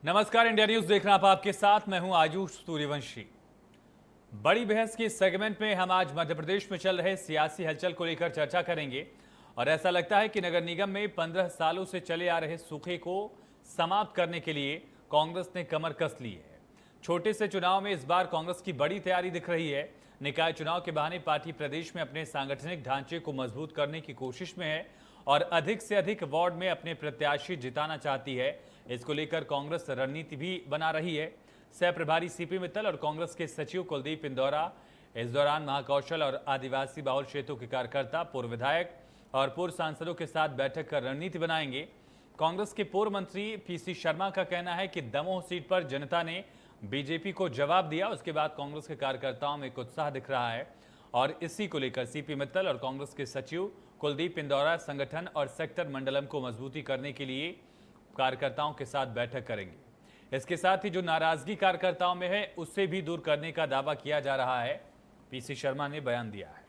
नमस्कार, India news देख रहे हैं आप, आपके साथ मैं हूं आयुष सूर्यवंशी। बड़ी बहस की सेगमेंट में हम आज मध्य प्रदेश में चल रहे सियासी हलचल को लेकर चर्चा करेंगे। और ऐसा लगता है कि नगर निगम में 15 सालों से चले आ रहे सूखे को समाप्त करने के लिए कांग्रेस ने कमर कस ली है। छोटे से चुनाव में इस बार कांग्रेस की बड़ी तैयारी दिख रही है। निकाय चुनाव के बहाने पार्टी प्रदेश में अपने सांगठनिक ढांचे को मजबूत करने की कोशिश में है और अधिक से अधिक वार्ड में अपने प्रत्याशी जिताना चाहती है। इसको लेकर कांग्रेस रणनीति भी बना रही है। सह प्रभारी सीपी मित्तल और कांग्रेस के सचिव कुलदीप इंदौरा इस दौरान महाकौशल और आदिवासी बाहुल क्षेत्रों के कार्यकर्ता, पूर्व विधायक और पूर्व सांसदों के साथ बैठक कर रणनीति बनाएंगे। कांग्रेस के पूर्व मंत्री पीसी शर्मा का कहना है कि दमोह सीट पर जनता ने बीजेपी को जवाब दिया, उसके बाद कांग्रेस के कार्यकर्ताओं में एक उत्साह दिख रहा है। और इसी को लेकर सीपी मित्तल और कांग्रेस के सचिव कुलदीप इंदौरा संगठन और सेक्टर मंडलम को मजबूती करने के लिए कार्यकर्ताओं के साथ बैठक करेंगे। इसके साथ ही जो नाराजगी कार्यकर्ताओं में है उससे भी दूर करने का दावा किया जा रहा है, पीसी शर्मा ने बयान दिया है।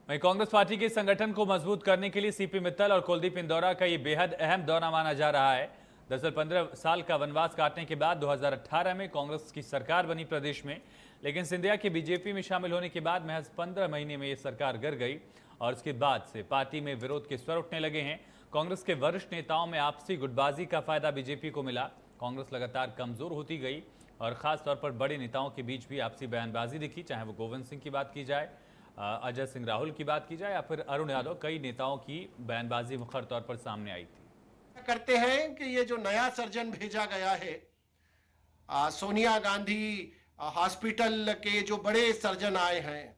वहीं कांग्रेस पार्टी के संगठन को मजबूत करने के लिए सीपी मित्तल और कुलदीप इंदौरा का ये बेहद अहम दौरा माना जा रहा है। दरअसल 15 साल का वनवास काटने के बाद 2018 में कांग्रेस की सरकार बनी प्रदेश में, लेकिन सिंधिया के बीजेपी में शामिल होने के बाद महज 15 महीने में ये सरकार गिर गई और उसके बाद से पार्टी में विरोध के स्वर उठने लगे हैं। कांग्रेस के वरिष्ठ नेताओं में आपसी गुटबाजी का फायदा बीजेपी को मिला। कांग्रेस लगातार कमजोर होती गई और खास तौर पर बड़े नेताओं के बीच भी आपसी बयानबाजी दिखी, चाहे वो गोविंद सिंह की बात की जाए, अजय सिंह राहुल की बात की जाए या फिर अरुण यादव। कई नेताओं की बयानबाजी मुखर तौर पर सामने आई थी। करते हैं कि ये जो नया सर्जन भेजा गया है, सोनिया गांधी हॉस्पिटल के जो बड़े सर्जन आए हैं,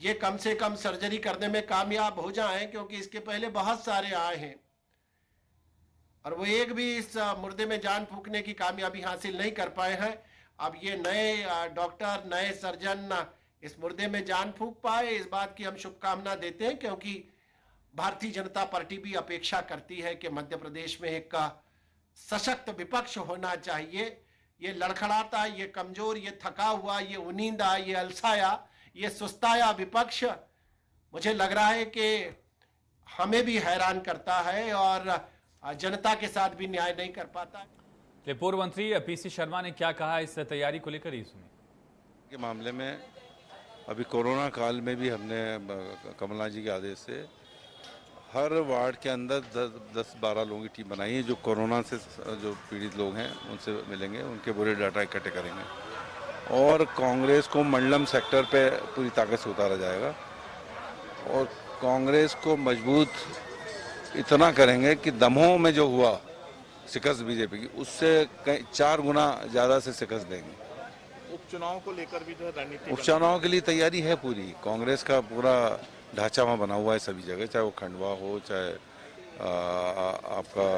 ये कम से कम सर्जरी करने में कामयाब हो जाएं, क्योंकि इसके पहले बहुत सारे आए हैं और वो एक भी इस मुर्दे में जान फूंकने की कामयाबी हासिल नहीं कर पाए हैं। अब ये नए डॉक्टर, नए सर्जन इस मुर्दे में जान फूंक पाए, इस बात की हम शुभकामना देते हैं, क्योंकि भारतीय जनता पार्टी भी अपेक्षा करती है कि मध्य प्रदेश में एक सशक्त विपक्ष होना चाहिए। ये लड़खड़ाता, ये कमजोर, ये थका हुआ, ये उनींदा, ये अलसाया, ये सुस्ताया विपक्ष मुझे लग रहा है कि हमें भी हैरान करता है और जनता के साथ भी न्याय नहीं कर पाता है। पूर्व मंत्री पीसी शर्मा ने क्या कहा इस तैयारी को लेकर, ये सुनिए। के मामले में अभी कोरोना काल में भी हमने कमलनाथ जी के आदेश से हर वार्ड के अंदर 10-12 लोगों की टीम बनाई है, जो कोरोना से जो पीड़ित लोग हैं उनसे मिलेंगे, उनके पूरे डाटा इकट्ठे करेंगे और कांग्रेस को मंडलम सेक्टर पे पूरी ताकत से उतारा जाएगा और कांग्रेस को मजबूत इतना करेंगे कि दमोह में जो हुआ शिकस्त बीजेपी की, उससे कई 4 गुना ज़्यादा से शिकस्त देंगे। उपचुनाव को लेकर भी जो है रणनीति, उपचुनाव के लिए तैयारी है पूरी। कांग्रेस का पूरा ढांचा वहाँ बना हुआ है सभी जगह, चाहे वो खंडवा हो, चाहे आपका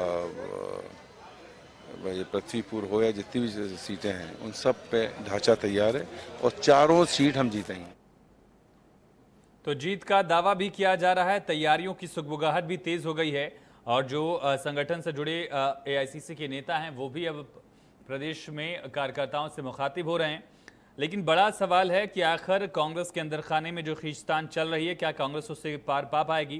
ये पृथ्वीपुर हो या जितनी भी सीटें हैं, उन सब पे ढांचा तैयार है और चारों सीट हम जीतेंगे। तो जीत का दावा भी किया जा रहा है, तैयारियों की सुगबुगाहट भी तेज हो गई है और जो संगठन से जुड़े एआईसीसी के नेता हैं वो भी अब प्रदेश में कार्यकर्ताओं से मुखातिब हो रहे हैं। लेकिन बड़ा सवाल है कि आखिर कांग्रेस के अंदर खाने में जो खींचतान चल रही है, क्या कांग्रेस उससे पार पा पाएगी।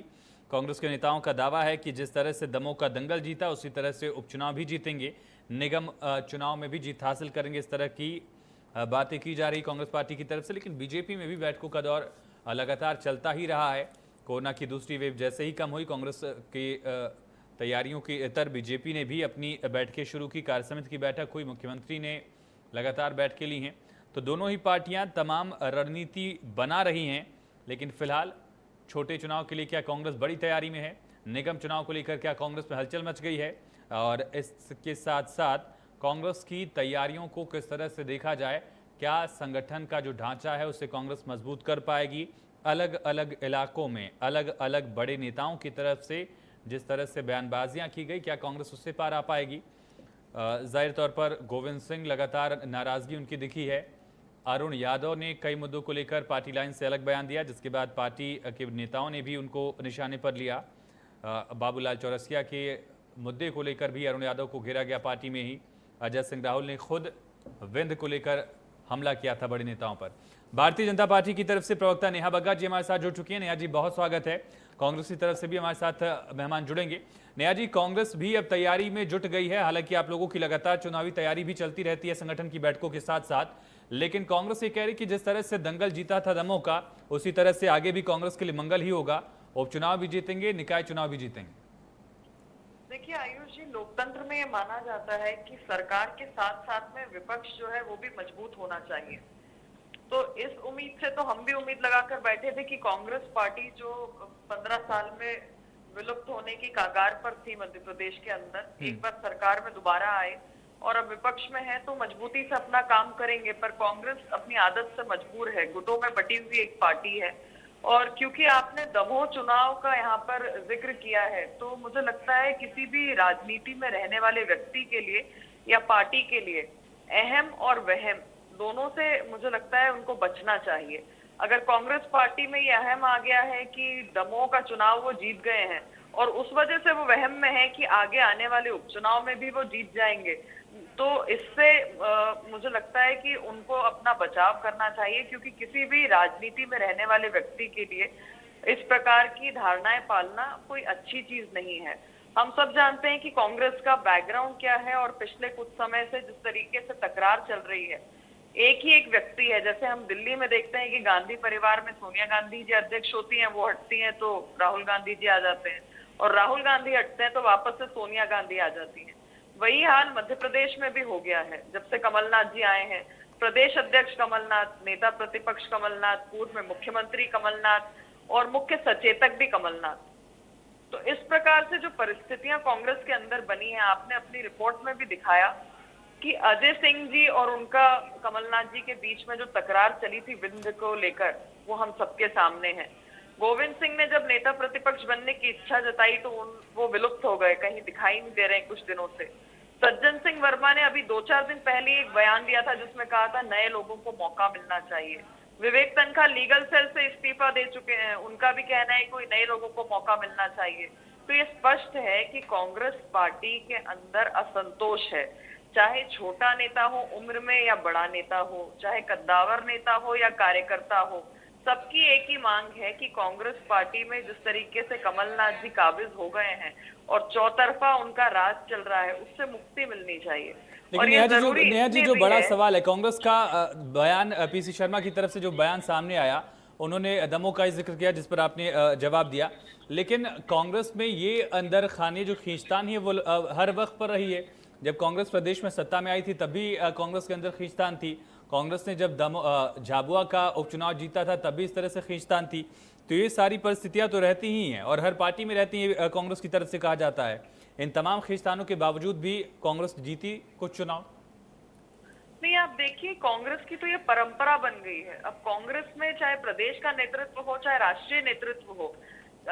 कांग्रेस के नेताओं का दावा है कि जिस तरह से दमोह का दंगल जीता उसी तरह से उपचुनाव भी जीतेंगे, निगम चुनाव में भी जीत हासिल करेंगे। इस तरह की बातें की जा रही कांग्रेस पार्टी की तरफ से। लेकिन बीजेपी में भी बैठकों का दौर लगातार चलता ही रहा है। कोरोना की दूसरी वेव जैसे ही कम हुई, कांग्रेस की तैयारियों के इतर बीजेपी ने भी अपनी बैठकें शुरू की। कार्यसमिति की बैठक हुई, मुख्यमंत्री ने लगातार बैठकें ली हैं। तो दोनों ही पार्टियां तमाम रणनीति बना रही हैं। लेकिन फिलहाल छोटे चुनाव के लिए क्या कांग्रेस बड़ी तैयारी में है, निगम चुनाव को लेकर क्या कांग्रेस में हलचल मच गई है, और इसके साथ साथ कांग्रेस की तैयारियों को किस तरह से देखा जाए, क्या संगठन का जो ढांचा है उसे कांग्रेस मजबूत कर पाएगी। अलग अलग इलाकों में अलग अलग बड़े नेताओं की तरफ से जिस तरह से बयानबाजियां की गई, क्या कांग्रेस उससे पार आ पाएगी। जाहिर तौर पर गोविंद सिंह लगातार नाराजगी उनकी दिखी है। अरुण यादव ने कई मुद्दों को लेकर पार्टी लाइन से अलग बयान दिया, जिसके बाद पार्टी के नेताओं ने भी उनको निशाने पर लिया। बाबूलाल चौरसिया के मुद्दे को लेकर भी अरुण यादव को घेरा गया पार्टी में ही। अजय सिंह राहुल ने खुद विंध्य को लेकर हमला किया था बड़े नेताओं पर। भारतीय जनता पार्टी की तरफ से प्रवक्ता नेहा बग्गा जी हमारे साथ जुड़ चुकी हैं। नेहा जी, बहुत स्वागत है। कांग्रेस की तरफ से भी हमारे साथ मेहमान जुड़ेंगे। नेहा जी, कांग्रेस भी अब तैयारी में जुट गई है। हालांकि आप लोगों की लगातार चुनावी तैयारी भी चलती रहती है संगठन की बैठकों के साथ साथ, लेकिन कांग्रेस ये कह रही कि जिस तरह से दंगल जीता था दमोह का, उसी तरह से आगे भी कांग्रेस के लिए मंगल ही होगा। उपचुनाव भी जीतेंगे, निकाय चुनाव भी जीतेंगे। देखिए आयुष जी, लोकतंत्र में ये माना जाता है कि सरकार के साथ साथ में विपक्ष जो है वो भी मजबूत होना चाहिए। तो इस उम्मीद से तो हम भी उम्मीद लगाकर बैठे थे कि कांग्रेस पार्टी जो 15 साल में विलुप्त होने की कगार पर थी मध्य प्रदेश के अंदर, एक बार सरकार में दोबारा आए और अब विपक्ष में है तो मजबूती से अपना काम करेंगे। पर कांग्रेस अपनी आदत से मजबूर है, गुटों में बटी हुई एक पार्टी है। और क्योंकि आपने दमोह चुनाव का यहाँ पर जिक्र किया है, तो मुझे लगता है किसी भी राजनीति में रहने वाले व्यक्ति के लिए या पार्टी के लिए अहम और वहम दोनों से मुझे लगता है उनको बचना चाहिए। अगर कांग्रेस पार्टी में ये अहम आ गया है कि दमोह का चुनाव वो जीत गए हैं और उस वजह से वो वहम में है कि आगे आने वाले उपचुनाव में भी वो जीत जाएंगे, तो इससे मुझे लगता है कि उनको अपना बचाव करना चाहिए। क्योंकि किसी भी राजनीति में रहने वाले व्यक्ति के लिए इस प्रकार की धारणाएं पालना कोई अच्छी चीज नहीं है। हम सब जानते हैं कि कांग्रेस का बैकग्राउंड क्या है और पिछले कुछ समय से जिस तरीके से तकरार चल रही है, एक ही एक व्यक्ति है। जैसे हम दिल्ली में देखते हैं कि गांधी परिवार में सोनिया गांधी जी अध्यक्ष होती हैं, वो हटती हैं तो राहुल गांधी जी आ जाते हैं, और राहुल गांधी हटते हैं तो वापस से सोनिया गांधी आ जाती हैं। वही हाल मध्य प्रदेश में भी हो गया है। जब से कमलनाथ जी आए हैं, प्रदेश अध्यक्ष कमलनाथ, नेता प्रतिपक्ष कमलनाथ, पूर्व में मुख्यमंत्री कमलनाथ और मुख्य सचेतक भी कमलनाथ। तो इस प्रकार से जो परिस्थितियां कांग्रेस के अंदर बनी है, आपने अपनी रिपोर्ट में भी दिखाया कि अजय सिंह जी और उनका कमलनाथ जी के बीच में जो तकरार चली थी विंध्य को लेकर, वो हम सबके सामने है। गोविंद सिंह ने जब नेता प्रतिपक्ष बनने की इच्छा जताई तो वो विलुप्त हो गए, कहीं दिखाई नहीं दे रहे हैं कुछ दिनों से। सज्जन सिंह वर्मा ने अभी 2-4 दिन पहले एक बयान दिया था जिसमें कहा था नए लोगों को मौका मिलना चाहिए। विवेक तनखा लीगल सेल से इस्तीफा दे चुके हैं, उनका भी कहना है कोई नए लोगों को मौका मिलना चाहिए। तो ये स्पष्ट है कि कांग्रेस पार्टी के अंदर असंतोष है, चाहे छोटा नेता हो उम्र में या बड़ा नेता हो, चाहे कद्दावर नेता हो या कार्यकर्ता हो, सबकी एक ही मांग है कि कांग्रेस पार्टी में जिस तरीके से कमलनाथ जी काबिज हो गए हैं और चौतरफा उनका राज चल रहा है, उससे मुक्ति मिलनी चाहिए। लेकिन नेहा जी जो बड़ा सवाल है, कांग्रेस का बयान, पीसी शर्मा की तरफ से जो बयान सामने आया, उन्होंने दमोह का जिक्र किया जिस पर आपने जवाब दिया, लेकिन कांग्रेस में ये अंदर खाने जो खींचतान है वो हर वक्त पर रही है। जब कांग्रेस प्रदेश में सत्ता में आई थी तब भी कांग्रेस के अंदर खींचतान थी। कांग्रेस ने जब झाबुआ का उपचुनाव जीता था तब भी इस तरह से खींचतान थी। तो ये सारी परिस्थितियां तो रहती ही हैं और हर पार्टी में रहती हैं, कांग्रेस की तरफ से कहा जाता है। इन तमाम खींचतानों के बावजूद भी कांग्रेस जीती कुछ चुनाव। नहीं, आप देखिए कांग्रेस की तो ये परंपरा बन गई है। अब कांग्रेस में चाहे प्रदेश का नेतृत्व हो, चाहे राष्ट्रीय नेतृत्व हो,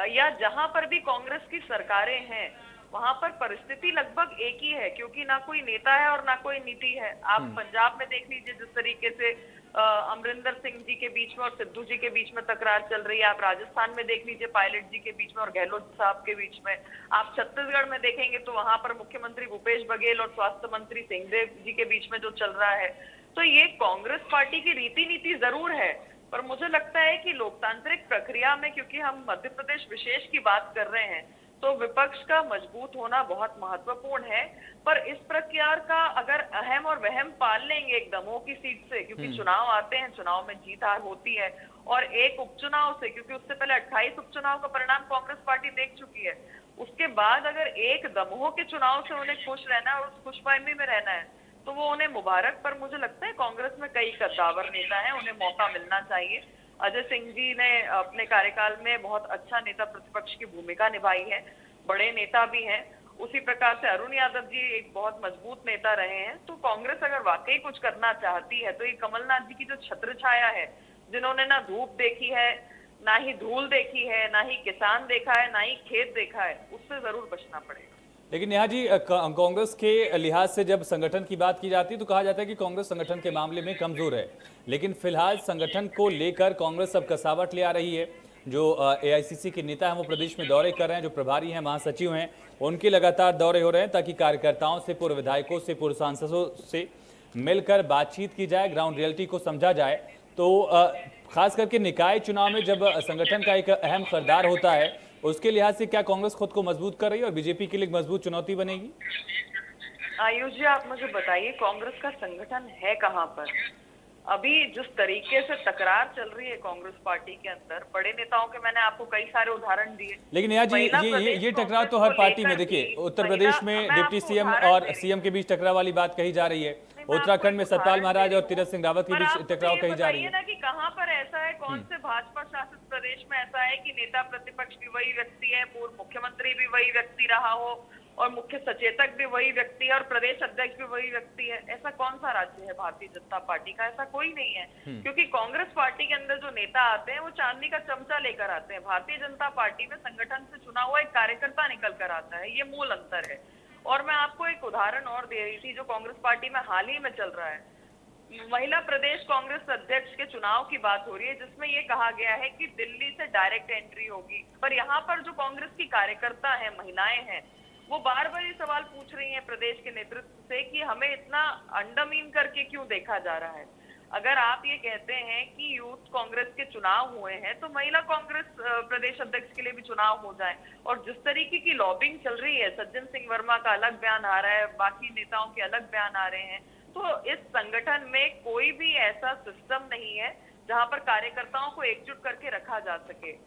या जहां पर भी कांग्रेस की सरकारें हैं, वहां पर परिस्थिति लगभग एक ही है, क्योंकि ना कोई नेता है और ना कोई नीति है। आप पंजाब में देख लीजिए जिस तरीके से अमरिंदर सिंह जी के बीच में और सिद्धू जी के बीच में तकरार चल रही है। आप राजस्थान में देख लीजिए पायलट जी के बीच में और गहलोत साहब के बीच में। आप छत्तीसगढ़ में देखेंगे तो वहां पर मुख्यमंत्री भूपेश बघेल और स्वास्थ्य मंत्री सिंहदेव जी के बीच में जो चल रहा है। तो ये कांग्रेस पार्टी की रीति नीति जरूर है, पर मुझे लगता है कि लोकतांत्रिक प्रक्रिया में, क्योंकि हम मध्य प्रदेश विशेष की बात कर रहे हैं, तो विपक्ष का मजबूत होना बहुत महत्वपूर्ण है। पर इस प्रक्रिया का अगर अहम और वहम पाल लेंगे एक दमोह की सीट से, क्योंकि चुनाव आते हैं, चुनाव में जीत हार होती है, और एक उपचुनाव से, क्योंकि उससे पहले 28 उपचुनाव का परिणाम कांग्रेस पार्टी देख चुकी है, उसके बाद अगर एक दमोह के चुनाव से उन्हें खुश रहना है और उस खुशफहमी में रहना है तो वो उन्हें मुबारक। पर मुझे लगता है कांग्रेस में कई कद्दावर नेता हैं, उन्हें मौका मिलना चाहिए। अजय सिंह जी ने अपने कार्यकाल में बहुत अच्छा नेता प्रतिपक्ष की भूमिका निभाई है, बड़े नेता भी हैं। उसी प्रकार से अरुण यादव जी एक बहुत मजबूत नेता रहे हैं। तो कांग्रेस अगर वाकई कुछ करना चाहती है तो ये कमलनाथ जी की जो छत्र छाया है, जिन्होंने ना धूप देखी है, ना ही धूल देखी है, ना ही किसान देखा है, ना ही खेत देखा है, उससे जरूर बचना पड़ेगा। लेकिन नेहा जी, कांग्रेस के लिहाज से जब संगठन की बात की जाती है तो कहा जाता है कि कांग्रेस संगठन के मामले में कमजोर है, लेकिन फिलहाल संगठन को लेकर कांग्रेस अब कसावट ले आ रही है। जो एआईसीसी के नेता हैं वो प्रदेश में दौरे कर रहे हैं, जो प्रभारी हैं, महासचिव हैं, उनके लगातार दौरे हो रहे हैं ताकि कार्यकर्ताओं से, पूर्व विधायकों से, पूर्व सांसदों से मिलकर बातचीत की जाए, ग्राउंड रियलिटी को समझा जाए तो खास करके निकाय चुनाव में जब संगठन का एक अहम किरदार होता है, उसके लिहाज से क्या कांग्रेस खुद को मजबूत कर रही है और बीजेपी के लिए एक मजबूत चुनौती बनेगी? आयुष जी, आप मुझे बताइए कांग्रेस का संगठन है कहाँ पर? अभी जिस तरीके से तकरार चल रही है कांग्रेस पार्टी के अंदर, बड़े नेताओं के मैंने आपको कई सारे उदाहरण दिए। लेकिन नेहा जी, ये टकराव तो हर पार्टी में, देखिए उत्तर प्रदेश में डिप्टी सीएम और सीएम के बीच टकराव वाली बात कही जा रही है, उत्तराखंड में सतपाल महाराज और तीरथ सिंह रावत के बीच टकराव कही जा रही है ना कि कहाँ पर ऐसा है, कौन से भाजपा शासित प्रदेश में ऐसा है कि नेता प्रतिपक्ष भी वही व्यक्ति है, पूर्व मुख्यमंत्री भी वही व्यक्ति रहा हो और मुख्य सचेतक भी वही व्यक्ति है और प्रदेश अध्यक्ष भी वही व्यक्ति है? ऐसा कौन सा राज्य है भारतीय जनता पार्टी का? ऐसा कोई नहीं है। क्योंकि कांग्रेस पार्टी के अंदर जो नेता आते हैं वो चांदी का चमचा लेकर आते हैं। भारतीय जनता पार्टी में संगठन से चुना हुआ एक कार्यकर्ता निकल कर आता है, ये मूल अंतर है। और मैं आपको एक उदाहरण और दे रही थी जो कांग्रेस पार्टी में हाल ही में चल रहा है। महिला प्रदेश कांग्रेस अध्यक्ष के चुनाव की बात हो रही है, जिसमें ये कहा गया है कि दिल्ली से डायरेक्ट एंट्री होगी। पर यहाँ पर जो कांग्रेस की कार्यकर्ता है, महिलाएं हैं, वो बार बार ये सवाल पूछ रही हैं प्रदेश के नेतृत्व से कि हमें इतना अंडरमीन करके क्यों देखा जा रहा है। अगर आप ये कहते हैं कि यूथ कांग्रेस के चुनाव हुए हैं तो महिला कांग्रेस प्रदेश अध्यक्ष के लिए भी चुनाव हो जाए। और जिस तरीके की लॉबिंग चल रही है, सज्जन सिंह वर्मा का अलग बयान आ रहा है, बाकी नेताओं के अलग बयान आ रहे हैं, तो इस संगठन में कोई भी ऐसा सिस्टम नहीं है जहां पर कार्यकर्ताओं को एकजुट करके रखा जा सके।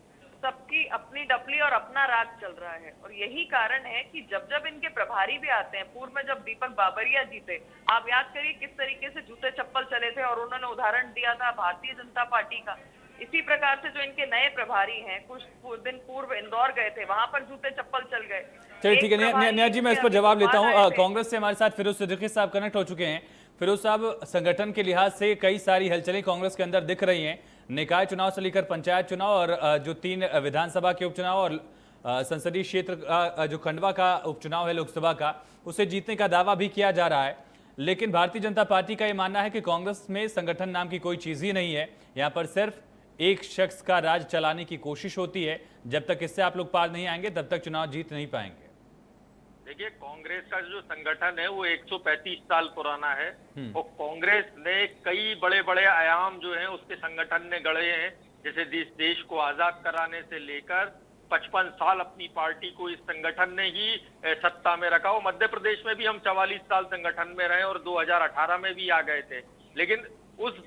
सबकी अपनी डपली और अपना राग चल रहा है। और यही कारण है कि जब जब इनके प्रभारी भी आते हैं, पूर्व में जब दीपक बाबरिया जी थे, आप याद करिए किस तरीके से जूते चप्पल चले थे और उन्होंने उदाहरण दिया था भारतीय जनता पार्टी का। इसी प्रकार से जो इनके नए प्रभारी हैं, कुछ दिन पूर्व इंदौर गए थे, वहां पर जूते चप्पल चल गए। चलिए ठीक है नेहा जी, मैं इस पर जवाब लेता हूँ। कांग्रेस से हमारे साथ फिरोज सिद्दीकी साहब कनेक्ट हो चुके हैं। फिरोज साहब, संगठन के लिहाज से कई सारी हलचलें कांग्रेस के अंदर दिख रही हैं, निकाय चुनाव से लेकर पंचायत चुनाव और जो 3 विधानसभा के उपचुनाव और संसदीय क्षेत्र का जो खंडवा का उपचुनाव है लोकसभा का, उसे जीतने का दावा भी किया जा रहा है। लेकिन भारतीय जनता पार्टी का ये मानना है कि कांग्रेस में संगठन नाम की कोई चीज ही नहीं है, यहाँ पर सिर्फ एक शख्स का राज चलाने की कोशिश होती है। जब तक इससे आप लोग पार नहीं आएंगे तब तक चुनाव जीत नहीं पाएंगे। देखिए, कांग्रेस का जो संगठन है वो 135 साल पुराना है और कांग्रेस ने कई बड़े बड़े आयाम जो हैं उसके संगठन ने गढ़े हैं। जैसे देश को आजाद कराने से लेकर 55 साल अपनी पार्टी को इस संगठन ने ही सत्ता में रखा। और मध्य प्रदेश में भी हम 44 साल संगठन में रहे और 2018 में भी आ गए थे। लेकिन उस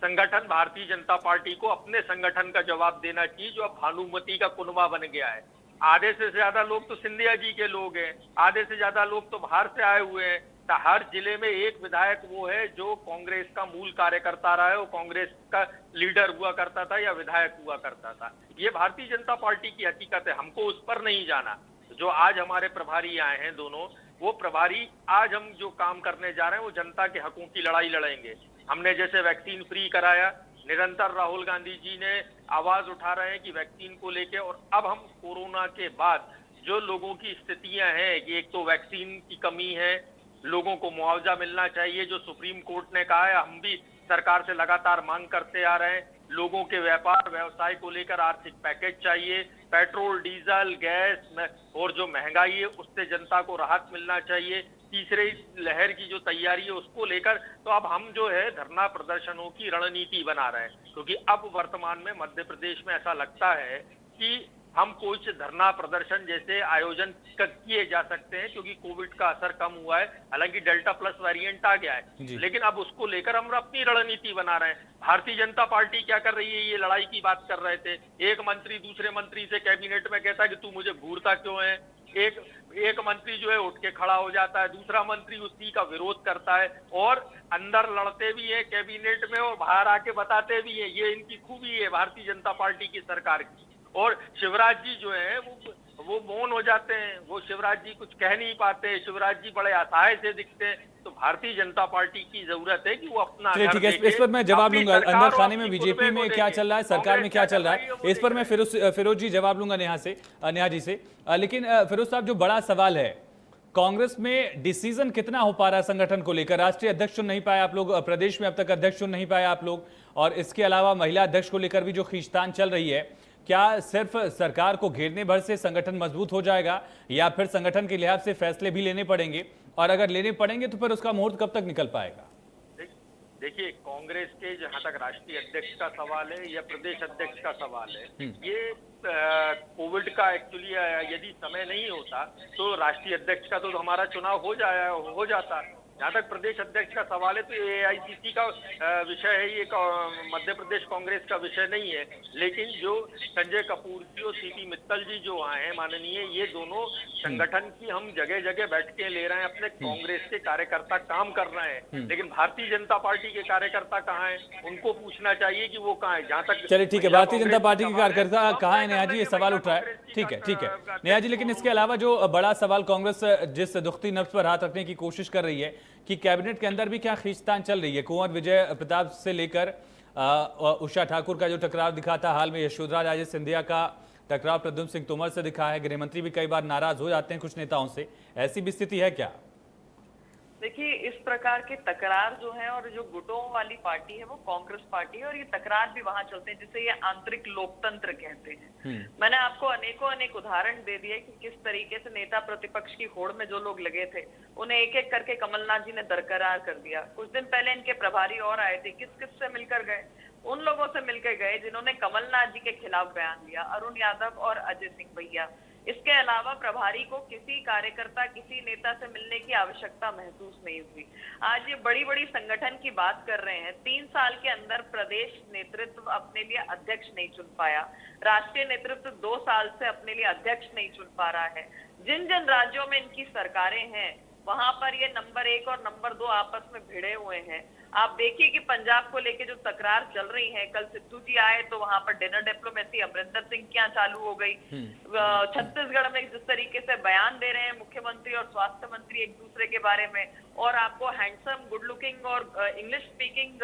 संगठन भारतीय जनता पार्टी को अपने संगठन का जवाब देना चाहिए जो अब भानुमति का कुनबा बन गया है। आधे से ज्यादा लोग तो सिंधिया जी के लोग हैं, आधे से ज्यादा लोग तो बाहर से आए हुए हैं। तो हर जिले में एक विधायक वो है जो कांग्रेस का मूल कार्यकर्ता रहा है, वो कांग्रेस का लीडर हुआ करता था या विधायक हुआ करता था। ये भारतीय जनता पार्टी की हकीकत है, हमको उस पर नहीं जाना। जो आज हमारे प्रभारी आए हैं दोनों, वो प्रभारी आज हम जो काम करने जा रहे हैं वो जनता के हकों की लड़ाई लड़ेंगे। हमने जैसे वैक्सीन फ्री कराया, निरंतर राहुल गांधी जी ने आवाज उठा रहे हैं कि वैक्सीन को लेके, और अब हम कोरोना के बाद जो लोगों की स्थितियां हैं कि एक तो वैक्सीन की कमी है, लोगों को मुआवजा मिलना चाहिए जो सुप्रीम कोर्ट ने कहा है, हम भी सरकार से लगातार मांग करते आ रहे हैं। लोगों के व्यापार व्यवसाय को लेकर आर्थिक पैकेज चाहिए, पेट्रोल डीजल गैस और जो महंगाई है उससे जनता को राहत मिलना चाहिए। तीसरे लहर की जो तैयारी है उसको लेकर तो अब हम जो है धरना प्रदर्शनों की रणनीति बना रहे हैं, क्योंकि अब वर्तमान में मध्य प्रदेश में ऐसा लगता है कि हम कुछ धरना प्रदर्शन जैसे आयोजन किए जा सकते हैं क्योंकि कोविड का असर कम हुआ है। हालांकि डेल्टा प्लस वेरिएंट आ गया है, लेकिन अब उसको लेकर हम अपनी रणनीति बना रहे हैं। भारतीय जनता पार्टी क्या कर रही है, ये लड़ाई की बात कर रहे थे। एक मंत्री दूसरे मंत्री से कैबिनेट में कहता है कि तू मुझे घूरता क्यों है। एक मंत्री जो है उठ के खड़ा हो जाता है, दूसरा मंत्री उसी का विरोध करता है और अंदर लड़ते भी है कैबिनेट में और बाहर आके बताते भी है। ये इनकी खूबी है भारतीय जनता पार्टी की सरकार की। और शिवराज जी जो है वो मौन हो जाते हैं, वो शिवराज जी कुछ कह नहीं पाते, शिवराज जी बड़े असहाय से दिखते हैं। तो भारतीय जनता पार्टी की जरूरत है कि वो अपना ठीक है, इस पर मैं जवाब लूंगा। अंदर खाने में बीजेपी में क्या चल रहा है, सरकार में क्या चल रहा है, इस पर मैं फिरोज जी जवाब लूंगा नेहा जी से। लेकिन फिरोज साहब, जो बड़ा सवाल है, कांग्रेस में डिसीजन कितना हो पा रहा है संगठन को लेकर? राष्ट्रीय अध्यक्ष चुन नहीं पाए आप लोग, प्रदेश में अब तक अध्यक्ष चुन नहीं पाए आप लोग, और इसके अलावा महिला अध्यक्ष को लेकर भी जो खींचतान चल रही है, क्या सिर्फ सरकार को घेरने भर से संगठन मजबूत हो जाएगा या फिर संगठन के लिहाज से फैसले भी लेने पड़ेंगे? और अगर लेने पड़ेंगे तो फिर उसका मुहूर्त कब तक निकल पाएगा? देखिए, कांग्रेस के जहां तक राष्ट्रीय अध्यक्ष का सवाल है या प्रदेश अध्यक्ष का सवाल है, ये कोविड का एक्चुअली यदि समय नहीं होता तो राष्ट्रीय अध्यक्ष का तो हमारा चुनाव हो जाता। जहां तक प्रदेश अध्यक्ष का सवाल है तो एआईसीसी का विषय है, ये मध्य प्रदेश कांग्रेस का विषय नहीं है। लेकिन जो संजय कपूर जी और सीपी मित्तल जी जो आए हैं माननीय, ये दोनों संगठन की हम जगह जगह बैठ के ले रहे हैं, अपने कांग्रेस के कार्यकर्ता काम कर रहे हैं, लेकिन भारतीय जनता पार्टी के कार्यकर्ता कहाँ हैं, उनको पूछना चाहिए कि वो कहाँ है। जहां तक चलिए ठीक है, भारतीय जनता पार्टी के कार्यकर्ता कहाँ है नेहा जी, ये सवाल उठ रहा है। ठीक है नेहा जी, लेकिन इसके अलावा जो बड़ा सवाल कांग्रेस जिस दुखती नब्ज पर हाथ रखने की कोशिश कर रही है कि कैबिनेट के अंदर भी क्या खींचतान चल रही है। कुंवर विजय प्रताप से लेकर उषा ठाकुर का जो टकराव दिखा था, हाल में यशोधरा राजे सिंधिया का टकराव प्रद्युम्न सिंह तोमर से दिखा है, गृहमंत्री भी कई बार नाराज हो जाते हैं कुछ नेताओं से, ऐसी भी स्थिति है क्या? देखिए, इस प्रकार के तकरार जो है और जो गुटों वाली पार्टी है वो कांग्रेस पार्टी है, और ये तकरार भी वहां चलते हैं जिसे ये आंतरिक लोकतंत्र कहते हैं। मैंने आपको अनेक उदाहरण दे दिए कि किस तरीके से नेता प्रतिपक्ष की होड़ में जो लोग लगे थे उन्हें एक एक करके कमलनाथ जी ने दरकरार कर दिया। कुछ दिन पहले इनके प्रभारी और आए थे, किस किस से मिलकर गए? उन लोगों से मिलकर गए जिन्होंने कमलनाथ जी के खिलाफ बयान दिया, अरुण यादव और अजय सिंह भैया। इसके अलावा प्रभारी को किसी कार्यकर्ता, किसी नेता से मिलने की आवश्यकता महसूस नहीं हुई। आज ये बड़ी बड़ी संगठन की बात कर रहे हैं, 3 साल के अंदर प्रदेश नेतृत्व अपने लिए अध्यक्ष नहीं चुन पाया, राष्ट्रीय नेतृत्व 2 साल से अपने लिए अध्यक्ष नहीं चुन पा रहा है। जिन जिन राज्यों में इनकी सरकारें हैं वहां पर ये नंबर 1 और नंबर 2 आपस में भिड़े हुए हैं। आप देखिए कि पंजाब को लेके जो तकरार चल रही है, कल सिद्धू जी आए तो वहां पर डिनर डिप्लोमेसी अमरिंदर सिंह की यहाँ चालू हो गई। छत्तीसगढ़ में जिस तरीके से बयान दे रहे हैं मुख्यमंत्री और स्वास्थ्य मंत्री एक दूसरे के बारे में, और आपको हैंडसम, गुड लुकिंग और इंग्लिश स्पीकिंग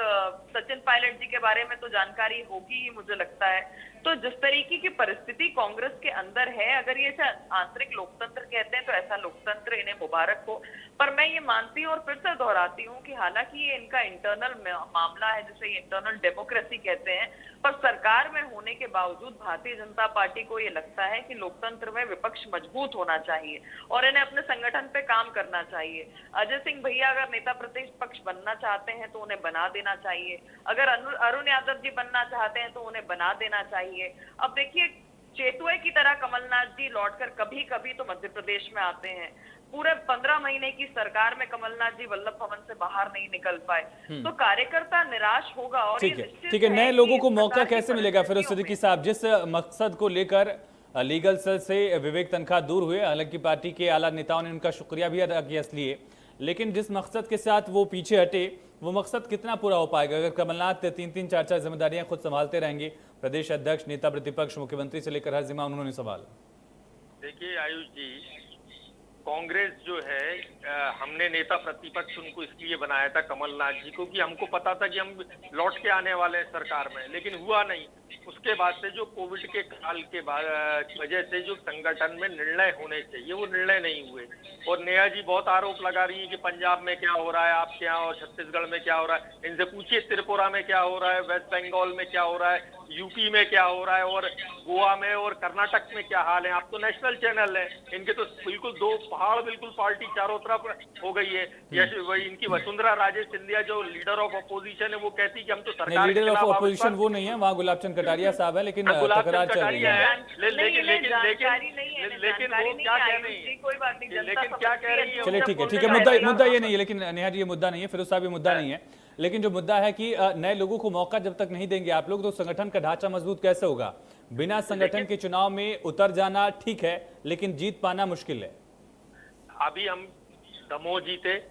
सचिन पायलट जी के बारे में तो जानकारी होगी ही मुझे लगता है। तो जिस तरीके की परिस्थिति कांग्रेस के अंदर है, अगर ये आंतरिक लोकतंत्र कहते हैं तो ऐसा लोकतंत्र इन्हें मुबारक हो। पर मैं ये मानती हूँ और फिर से दोहराती हूँ कि हालांकि ये इनका इंटरनल मामला है जिसे इंटरनल डेमोक्रेसी कहते हैं, पर सरकार में होने के बावजूद भारतीय जनता पार्टी को ये लगता है कि लोकतंत्र में विपक्ष मजबूत होना चाहिए और इन्हें अपने संगठन पे काम करना चाहिए। अजय सिंह भैया अगर नेता प्रतिपक्ष बनना चाहते हैं तो उन्हें बना देना चाहिए, अगर अरुण यादव जी बनना चाहते हैं तो उन्हें बना देना चाहिए। अब देखिए, चेतुए की तरह कमलनाथ जी लौटकर कभी कभी तो मध्य प्रदेश में आते हैं। पूरे 15 महीने की सरकार में कमलनाथ जी वल्लभ भवन से बाहर नहीं निकल पाए, तो कार्यकर्ता निराश होगा। और ठीक है, नए लोगों को मौका कैसे मिलेगा फिरोज सिद्दीकी साहब? जिस मकसद को लेकर लीगल सेल से विवेक तनखा दूर हुए, हालांकि पार्टी के आला नेताओं ने उनका शुक्रिया भी अदा किया इसलिए, लेकिन जिस मकसद के साथ वो पीछे हटे वो मकसद कितना पूरा हो पाएगा अगर कमलनाथ 3-3, 4-4 जिम्मेदारियां खुद संभालते रहेंगे? प्रदेश अध्यक्ष, नेता प्रतिपक्ष, मुख्यमंत्री से लेकर हर जिम्मा उन्होंने सवाल। देखिए आयुष जी, कांग्रेस जो है, हमने नेता प्रतिपक्ष उनको इसलिए बनाया था कमलनाथ जी को कि हमको पता था कि हम लौट के आने वाले हैं सरकार में, लेकिन हुआ नहीं। उसके बाद से जो कोविड के काल के बाद की वजह से जो संगठन में निर्णय होने चाहिए वो निर्णय नहीं हुए। और नेहा जी बहुत आरोप लगा रही है कि पंजाब में क्या हो रहा है आपके यहाँ और छत्तीसगढ़ में क्या हो रहा है। इनसे पूछिए त्रिपुरा में क्या हो रहा है, वेस्ट बंगाल में क्या हो रहा है, यूपी में क्या हो रहा है और गोवा में और कर्नाटक में क्या हाल है। आप तो नेशनल चैनल है, इनके तो बिल्कुल 2 पहाड़, बिल्कुल पार्टी चारों तरफ हो गई है। इनकी वसुंधरा राजे सिंधिया जो लीडर ऑफ अपोजिशन है वो कहती कि हम तो सरकार लीडर ऑफ अपोजिशन वो नहीं है, वहाँ गुलाब चंद कटारिया साहब है, लेकिन तकरार चल रही है। लेकिन वो क्या कह रही है, कोई बात नहीं, लेकिन क्या कह रही है। चलिए ठीक है, मुद्दा ये नहीं है, लेकिन नेहा जी ये मुद्दा नहीं है, फिरोज साहब ये मुद्दा नहीं है, लेकिन जो मुद्दा है कि नए लोगों को मौका जब तक नहीं देंगे आप लोग तो संगठन का ढांचा मजबूत कैसे होगा? बिना संगठन के चुनाव में उतर जाना ठीक है, लेकिन जीत पाना मुश्किल है। अभी हम दमोह जीते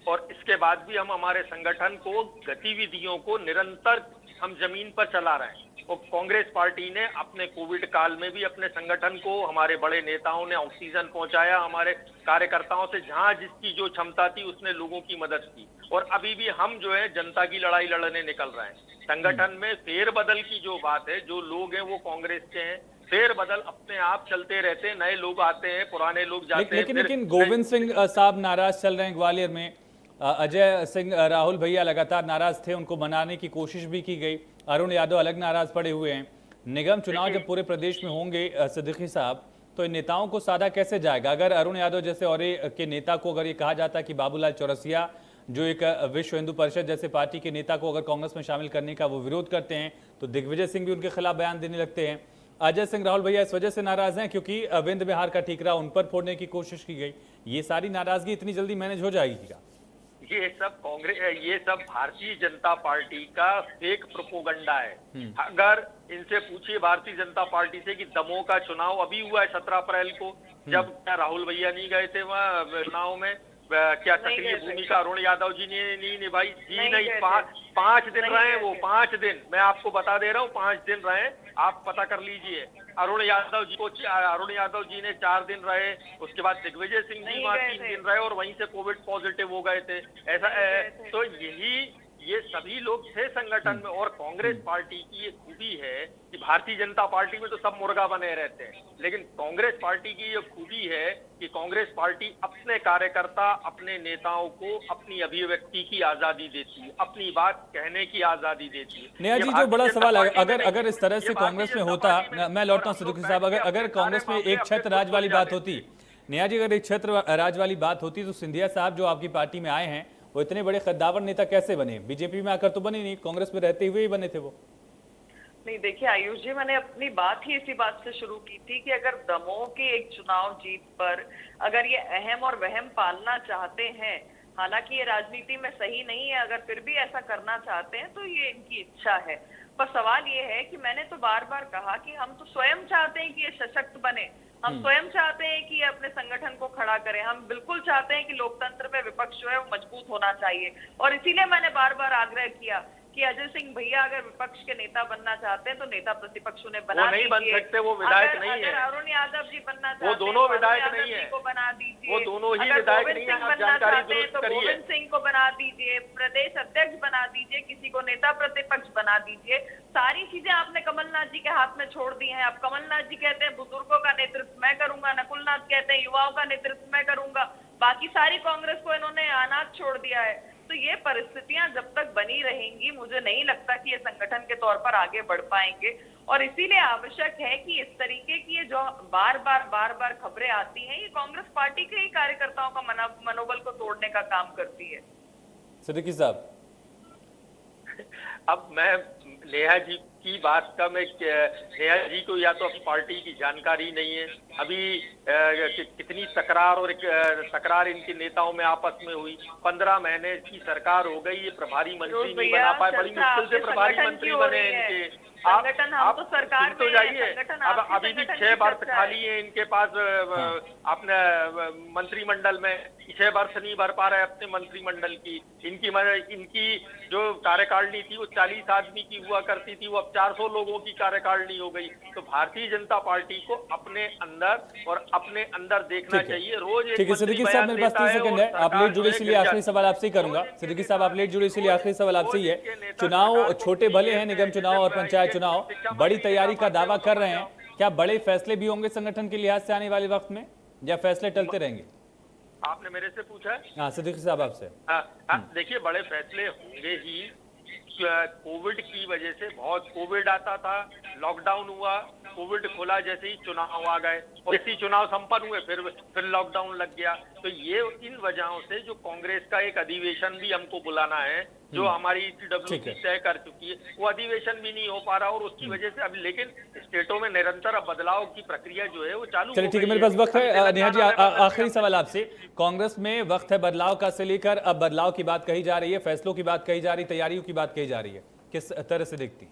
और इसके बाद भी हम हमारे संगठन को, गतिविधियों को निरंतर हम जमीन पर चला रहे हैं। और कांग्रेस पार्टी ने अपने कोविड काल में भी अपने संगठन को, हमारे बड़े नेताओं ने ऑक्सीजन पहुंचाया, हमारे कार्यकर्ताओं से जहां जिसकी जो क्षमता थी उसने लोगों की मदद की। और अभी भी हम जो है जनता की लड़ाई लड़ने निकल रहे हैं। संगठन में फेरबदल की जो बात है, जो लोग हैं वो कांग्रेस के हैं, फेरबदल अपने आप चलते रहते हैं, नए लोग आते हैं, पुराने लोग जाते हैं। लेकिन गोविंद सिंह साहब नाराज चल रहे हैं ग्वालियर में, अजय सिंह, राहुल भैया लगातार नाराज थे, उनको मनाने की कोशिश भी की गई, अरुण यादव अलग नाराज पड़े हुए हैं। निगम चुनाव जब पूरे प्रदेश में होंगे सिद्दीकी साहब, तो इन नेताओं को साधा कैसे जाएगा? अगर अरुण यादव जैसे और के नेता को अगर ये कहा जाता है कि बाबूलाल चौरसिया जो एक विश्व हिंदू परिषद जैसे पार्टी के नेता को अगर कांग्रेस में शामिल करने का वो विरोध करते हैं, तो दिग्विजय सिंह भी उनके खिलाफ बयान देने लगते हैं। अजय सिंह राहुल भैया इस वजह से नाराज हैं क्योंकि विंध्य विहार का ठीकरा उन पर फोड़ने की कोशिश की गई। ये सारी नाराजगी इतनी जल्दी मैनेज हो जाएगी क्या? ये सब कांग्रेस, ये सब भारतीय जनता पार्टी का फेक प्रोपोगंडा है। अगर इनसे पूछिए भारतीय जनता पार्टी से कि दमोह का चुनाव अभी हुआ है 17 अप्रैल को, जब क्या राहुल भैया नहीं गए थे वहाँ चुनाव में? क्या सक्रिय भूमिका अरुण यादव जी ने नहीं निभाई? जी नहीं, 5 दिन रहे वो, 5 दिन, मैं आपको बता दे रहा हूँ, 5 दिन रहे, आप पता कर लीजिए। अरुण यादव जी ने 4 दिन रहे, उसके बाद दिग्विजय सिंह जी वहाँ 3 दिन रहे और वहीं से कोविड पॉजिटिव हो गए थे। ऐसा तो ये सभी लोग थे संगठन में। और कांग्रेस पार्टी की ये खूबी है कि भारतीय जनता पार्टी में तो सब मुर्गा बने रहते हैं, लेकिन कांग्रेस पार्टी की ये खूबी है कि कांग्रेस पार्टी अपने कार्यकर्ता, अपने नेताओं को अपनी अभिव्यक्ति की आजादी देती है, अपनी बात कहने की आजादी देती है। नेहा जी, जो बड़ा सवाल है, अगर इस तरह से कांग्रेस में होता, मैं लौटता हूँ सिद्दीकी साहब, अगर कांग्रेस में एक छत्र राज वाली बात होती, नेहा जी, अगर एक छत्र राज वाली बात होती, तो सिंधिया साहब जो आपकी पार्टी में आए हैं वो इतने बड़े कद्दावर नेता कैसे बने? बीजेपी में आकर तो बने नहीं, कांग्रेस में रहते हुए ही बने थे वो। नहीं, देखिए आयुष जी, मैंने अपनी बात ही इसी बात से शुरू की थी कि अगर दमोह की एक चुनाव जीत पर अगर ये अहम और वहम पालना चाहते हैं, हालांकि ये राजनीति में सही नहीं है, अगर फिर भी ऐसा करना चाहते हैं तो ये इनकी इच्छा है। पर सवाल ये है कि मैंने तो बार बार कहा कि हम तो स्वयं चाहते हैं कि ये सशक्त बने, हम स्वयं चाहते हैं कि ये अपने संगठन को खड़ा करें, हम बिल्कुल चाहते हैं कि लोकतंत्र में विपक्ष जो है वो मजबूत होना चाहिए। और इसीलिए मैंने बार बार आग्रह किया कि अजय सिंह भैया अगर विपक्ष के नेता बनना चाहते हैं तो नेता प्रतिपक्ष उन्हें बना दीजिए। नहीं बन सकते, वो विधायक नहीं है। अगर अरुण यादव जी बनना चाहते वो दोनों विधायक नहीं है, को बना दीजिए। वो दोनों ही विधायक नहीं है, आप जानकारी दुरुस्त करिए। गोविंद सिंह को बना दीजिए, प्रदेश अध्यक्ष बना दीजिए, किसी को नेता प्रतिपक्ष बना दीजिए। सारी चीजें आपने कमलनाथ जी के हाथ में छोड़ दी हैं। अब कमलनाथ जी कहते हैं बुजुर्गों का नेतृत्व मैं करूंगा, नकुलनाथ कहते हैं युवाओं का नेतृत्व मैं करूंगा, बाकी सारी कांग्रेस को इन्होंने अनाथ छोड़ दिया है। तो ये परिस्थितियां जब तक बनी रहेंगी, मुझे नहीं लगता कि ये संगठन के तौर पर आगे बढ़ पाएंगे। और इसीलिए आवश्यक है कि इस तरीके की ये जो बार बार खबरें आती हैं, ये कांग्रेस पार्टी के ही कार्यकर्ताओं का मनोबल को तोड़ने का काम करती है। सिद्दीकी साहब, अब मैं नेहा जी की बात का, मैं नेहा जी को या तो अपनी पार्टी की जानकारी नहीं है, अभी कितनी तकरार और तकरार इनके नेताओं में आपस में हुई। 15 महीने की सरकार हो गई, ये प्रभारी मंत्री नहीं बना पाए, बड़ी मुश्किल से प्रभारी मंत्री बने इनके। आप तो सरकार तो जाइए, अब अभी भी 6 वर्ष खाली है इनके पास अपने मंत्रिमंडल में, 6 वर्ष नहीं भर पा रहे अपने मंत्रिमंडल की। इनकी जो कार्यकारिणी थी वो 40 आदमी की हुआ करती थी, वो अब 400 लोगों की कार्यकारिणी हो गई। तो भारतीय जनता पार्टी को अपने अंदर देखना चाहिए। रोज ठीक है सिद्दीकी साहब, मेरे पास 30 सेकंड है, आप लेट जुड़े इसलिए आखिरी सवाल आपसे ही करूंगा। सिद्दीकी साहब, आप लेट जुड़े इसलिए आखिरी सवाल आपसे ही है। चुनाव छोटे भले हैं, निगम चुनाव और पंचायत चुनाव, बड़ी तैयारी का दावा कर रहे हैं, क्या बड़े फैसले भी होंगे संगठन के लिहाज से आने वाले वक्त में, या फैसले टलते रहेंगे? आपने मेरे से पूछा है? हाँ सिद्दीकी साहब आपसे। देखिए, बड़े फैसले होंगे ही। कोविड की वजह से बहुत कोविड आता था, लॉकडाउन हुआ, कोविड खुला, जैसे ही चुनाव आ गए और जैसे ही चुनाव संपन्न हुए फिर लॉकडाउन लग गया। तो ये इन वजहों से जो कांग्रेस का एक अधिवेशन भी हमको बुलाना है, जो हमारी TWC तय कर चुकी है, वो अधिवेशन भी नहीं हो पा रहा और उसकी वजह से अब, लेकिन स्टेटों में निरंतर अब बदलाव की प्रक्रिया जो है वो चालू। चलिए ठीक है, मेरे पास वक्त है। नेहा जी, आखिरी सवाल आपसे, कांग्रेस में वक्त है बदलाव का से लेकर अब बदलाव की बात कही जा रही है, फैसलों की बात कही जा रही है, तैयारियों की बात कही जा रही है, किस तरह से देखती?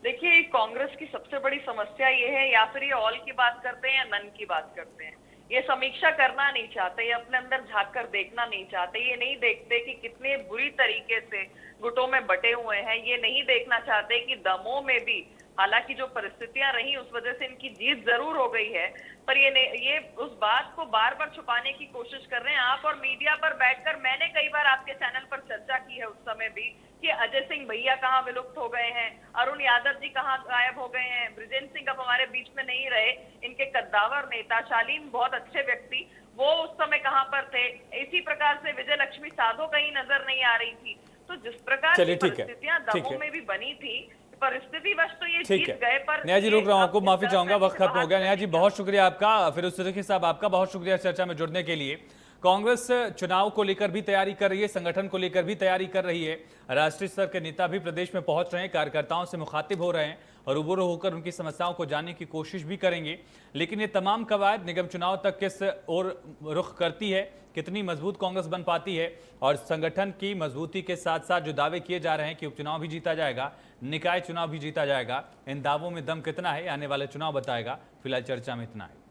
देखिए, कांग्रेस की सबसे बड़ी समस्या ये है, या फिर ये ऑल की बात करते हैं या नन की बात करते हैं। ये समीक्षा करना नहीं चाहते, ये अपने अंदर झांक कर देखना नहीं चाहते, ये नहीं देखते कि कितने बुरी तरीके से गुटों में बटे हुए हैं, ये नहीं देखना चाहते कि दमोह में भी हालांकि जो परिस्थितियां रही उस वजह से इनकी जीत जरूर हो गई है, पर ये उस बात को बार बार छुपाने की कोशिश कर रहे हैं। आप और मीडिया पर बैठकर, मैंने कई बार आपके चैनल पर चर्चा की है उस समय भी, कि अजय सिंह भैया कहाँ विलुप्त हो गए हैं, अरुण यादव जी कहाँ गायब हो गए हैं, बृजेंद्र सिंह अब हमारे बीच में नहीं रहे, इनके कद्दावर नेता शालीन बहुत अच्छे व्यक्ति वो उस समय कहाँ पर थे। इसी प्रकार से विजय लक्ष्मी साधो कहीं नजर नहीं आ रही थी। तो जिस प्रकार की परिस्थितियां दमोह में भी बनी थी, परिस्थिति बस तो ये जीत गए। पर नेहा जी, रुक रहा हूँ, आपको माफी चाहूंगा, वक्त खत्म हो गया। नेहा जी बहुत शुक्रिया आपका, फिर सिद्दीकी साहब आपका बहुत शुक्रिया चर्चा में जुड़ने के लिए। कांग्रेस चुनाव को लेकर भी तैयारी कर रही है, संगठन को लेकर भी तैयारी कर रही है। राष्ट्रीय स्तर के नेता भी प्रदेश में पहुंच रहे हैं, कार्यकर्ताओं से मुखातिब हो रहे हैं और रूबरू होकर उनकी समस्याओं को जानने की कोशिश भी करेंगे। लेकिन ये तमाम कवायद निगम चुनाव तक किस ओर रुख करती है, कितनी मजबूत कांग्रेस बन पाती है और संगठन की मजबूती के साथ साथ जो दावे किए जा रहे हैं कि उपचुनाव भी जीता जाएगा, निकाय चुनाव भी जीता जाएगा, इन दावों में दम कितना है आने वाले चुनाव बताएगा। फिलहाल चर्चा में इतना है।